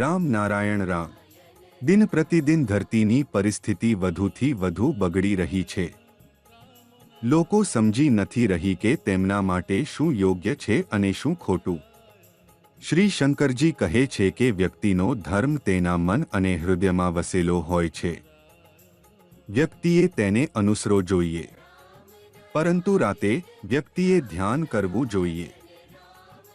રામ નારાયણ રામ। દિન પ્રતિદિન ધરતીની પરિસ્થિતિ વધુથી વધુ બગડી રહી છે। લોકો સમજી નથી રહી કે તેમના માટે શું યોગ્ય છે અને શું ખોટું। શ્રી શંકરજી કહે છે કે વ્યક્તિનો ધર્મ તેના મન અને હૃદયમાં વસેલો હોય છે। વ્યક્તિએ તેને અનુસરવો જોઈએ, પરંતુ રાતે વ્યક્તિએ ધ્યાન કરવું જોઈએ।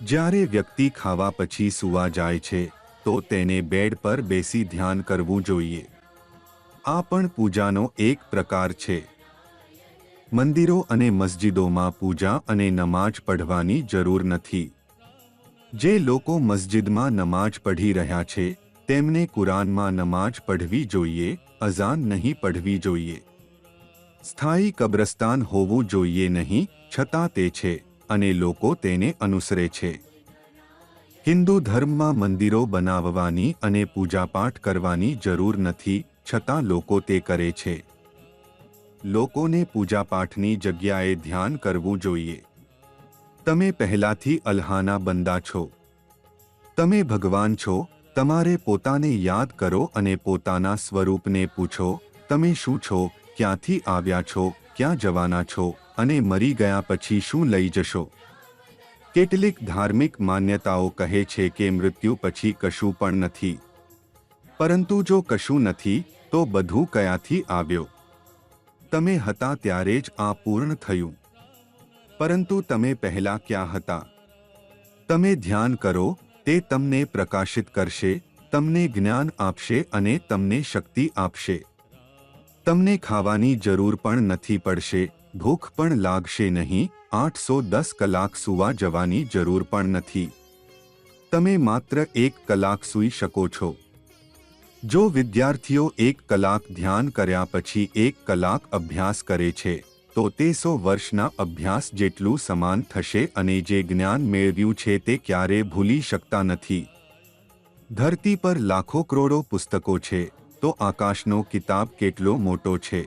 જ્યારે વ્યક્તિ ખાવા પછી સૂવા જાય છે તો તેને બેડ પર બેસી ધ્યાન કરવું જોઈએ। આ પણ પૂજાનો એક પ્રકાર છે। મંદિરો અને મસ્જિદોમાં પૂજા અને નમાઝ પઢવાની જરૂર નથી। જે લોકો મસ્જિદમાં નમાઝ પઢી રહ્યા છે તેમને કુરાનમાં નમાઝ પઢવી જોઈએ, અઝાન નહીં પઢવી જોઈએ। સ્થાયી કબ્રસ્તાન હોવું જોઈએ નહીં, છતાં તે છે અને લોકો તેને અનુસરે છે। હિન્દુ ધર્મમાં મંદિરો બનાવવાની અને પૂજાપાઠ કરવાની જરૂર નથી, છતાં લોકો તે કરે છે। લોકોને પૂજાપાઠની જગ્યાએ ધ્યાન કરવું જોઈએ। તમે પહેલાથી અલ્લાહના બંદા છો। તમે ભગવાન છો। તમારે પોતાને યાદ કરો અને પોતાના સ્વરૂપને પૂછો, તમે શું છો, ક્યાંથી આવ્યા છો, ક્યાં જવાના છો અને મરી ગયા પછી શું લઈ જશો। કેટલીક ધાર્મિક માન્યતાઓ કહે છે કે મૃત્યુ પછી કશું પણ નથી, પરંતુ જો કશું નથી તો બધું કયાંથી આવ્યો। તમે હતા ત્યારે જ આ પૂર્ણ થયું, પરંતુ તમે પહેલા ક્યાં હતા? તમે ધ્યાન કરો, તે તમને પ્રકાશિત કરશે, તમને જ્ઞાન આપશે અને તમને શક્તિ આપશે। તમને ખાવાની જરૂર પણ નથી પડશે, ભૂખ પણ લાગશે નહીં, 810 કલાક સૂવા જવાની જરૂર પણ નથી। તમે માત્ર 1 કલાક સૂઈ શકો છો। જો વિદ્યાર્થીઓ 1 કલાક ધ્યાન કર્યા પછી 1 કલાક અભ્યાસ કરે છે તો તે 100 વર્ષના અભ્યાસ જેટલું સમાન થશે અને જે જ્ઞાન મેળવ્યું છે તે ક્યારેય ભૂલી શકતા નથી। ધરતી પર લાખો કરોડો પુસ્તકો છે તો આકાશનો કિતાબ કેટલો મોટો છે?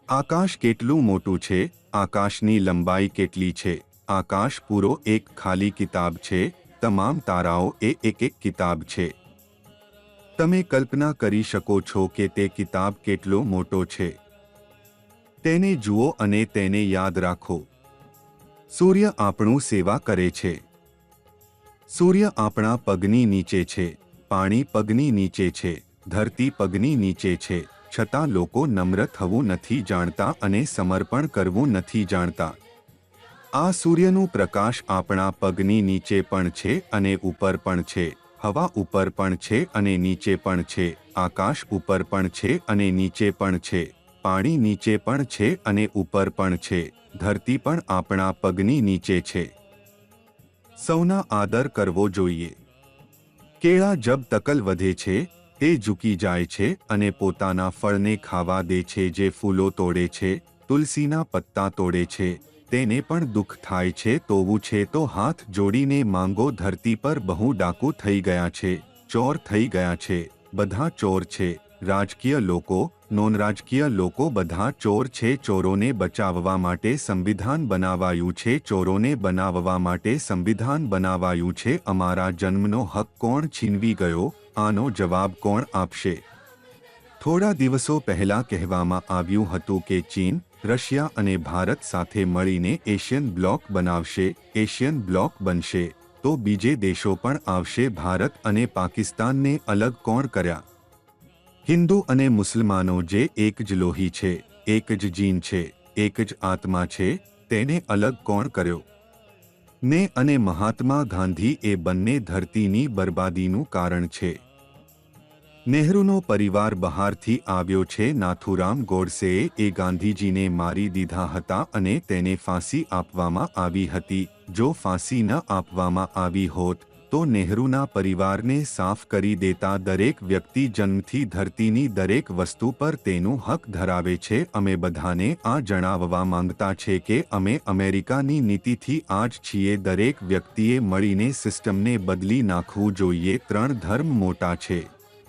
આકાશ કેટલું મોટું છે? આકાશની લંબાઈ કેટલી છે? આકાશ પૂરો એક ખાલી કિતાબ છે। તમામ તારાઓ એ એક કિતાબ છે। તમે કલ્પના કરી શકો છો કે તે કિતાબ કેટલો મોટો છે? તેને જુઓ અને તેને યાદ રાખો। સૂર્ય આપણું સેવા કરે છે। સૂર્ય આપણા પગની નીચે છે, પાણી પગની નીચે છે, ધરતી પગની નીચે છે, છતાં લોકો નમ્ર થવું નથી જાણતા અને સમર્પણ કરવું નથી જાણતા। આ સૂર્યનું પ્રકાશ આપણા પગની નીચે પણ છે અને ઉપર પણ છે, હવા ઉપર પણ છે અને નીચે પણ છે, આકાશ ઉપર પણ છે અને નીચે પણ છે, પાણી નીચે પણ છે અને ઉપર પણ છે, ધરતી પણ આપણા પગની નીચે છે। સૌના આદર કરવો જોઈએ। કેળા જબ તકલ વધે છે તે ઝૂકી જાય છે અને પોતાના ફળને ખાવા દે છે। જે ફૂલો તોડે છે, તુલસીના પત્તા તોડે છે, તેને પણ દુઃખ થાય છે। તોવું છે તો હાથ જોડીને માંગો। ધરતી પર બહુ ડાકુ થઈ ગયા છે, ચોર થઈ ગયા છે, બધા ચોર છે। રાજકીય લોકો, નોનરાજકીય લોકો બધા ચોર છે। ચોરોને બચાવવા માટે સંવિધાન બનાવાયું છે। ચોરોને બનાવવા માટે સંવિધાન બનાવાયું છે। અમારા જન્મનો હક કોણ છીનવી ગયો? આનો જવાબ કોણ આપશે? થોડા દિવસો પહેલા કહેવામાં આવ્યું હતું કે ચીન, રશિયા અને ભારત સાથે મળીને એશિયન બ્લોક બનાવશે। એશિયન બ્લોક બનશે તો બીજે દેશો પણ આવશે। ભારત અને પાકિસ્તાનને અલગ કોણ કર્યા? હિન્દુ અને મુસલમાનો જે એક જ લોહી છે, એક જ જીન છે, એક જ આત્મા છે, તેને અલગ કોણ કર્યો? ને અને મહાત્મા ગાંધી એ બંને ધરતીની બરબાદીનું કારણ છે। નહેરુનો પરિવાર બહારથી આવ્યો છે। નાથુરામ ગોડસેએ એ ગાંધીજીને મારી દીધા હતા અને તેને ફાંસી આપવામાં આવી હતી। જો ફાંસી ન આપવામાં આવી હોત તો નહેરુના પરિવારને સાફ કરી દેતા। દરેક વ્યક્તિ જન્મથી ધરતીની દરેક વસ્તુ પર તેનું હક ધરાવે છે। અમે બધાને આ જણાવવા માંગતા છે કે અમે અમેરિકાની નીતિથી આજ છીએ। દરેક વ્યક્તિએ મળીને સિસ્ટમને બદલી નાખવું જોઈએ। 3 ધર્મ મોટા છે,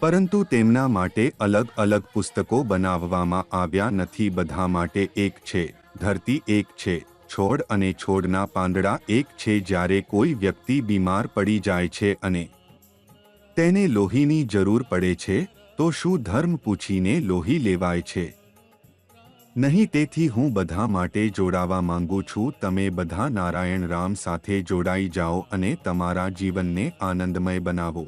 પરંતુ તેમના માટે અલગ અલગ પુસ્તકો બનાવવામાં આવ્યા નથી। બધા માટે એક છે, ધરતી એક છે, છોડ અને છોડના પાંદડા એક છે। જ્યારે કોઈ વ્યક્તિ બીમાર પડી જાય છે અને તેને લોહીની જરૂર પડે છે તો શું ધર્મ પૂછીને લોહી લેવાય છે? નહીં. તેથી હું બધા માટે જોડાવા માંગુ છું. તમે બધા નારાયણ રામ સાથે જોડાઈ જાઓ અને તમારા જીવનને આનંદમય બનાવો.